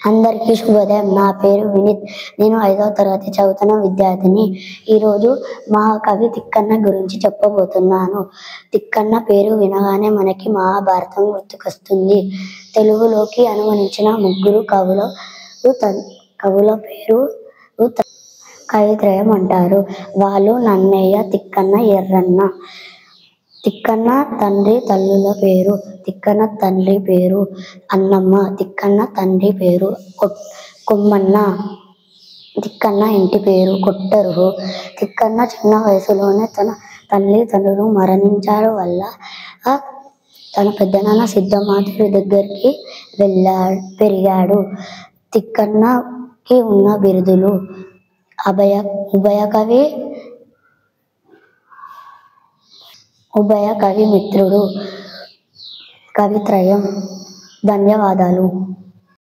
అందరికీ శుభోదయం. నా పేరు వినీత్. నేను 5వ తరగతి చదువుతున్న విద్యార్థిని. ఈరోజు మహాకవి తిక్కన్న గురించి చెప్పబోతున్నాను. తిక్కన్న పేరు వినగానే మనకి మహాభారతం గుర్తుకొస్తుంది. తెలుగులోకి అనువదించిన ముగ్గురు కవుల పేరు కవిత్రయం అంటారు. వాళ్ళు నన్నయ్య, తిక్కన్న, ఎర్రన్న. తిక్కన్న తండ్రి తల్లుల పేరు: తిక్కన తల్లి పేరు అన్నమ్మ, తిక్కన్న తండ్రి పేరు కొమ్మన్న, తిక్కన్న ఇంటి పేరు కొట్టరుగు. తిక్కన్న చిన్న వయసులోనే తన తల్లిదండ్రులు మరణించడం వల్ల తన పెద్దనాన్న సిద్ధమాతుడి దగ్గరికి పెరిగాడు. తిక్కన్నకి ఉన్న బిరుదులు: ఉభయ కవి మిత్రుడు. కవిత్రయం. ధన్యవాదాలు.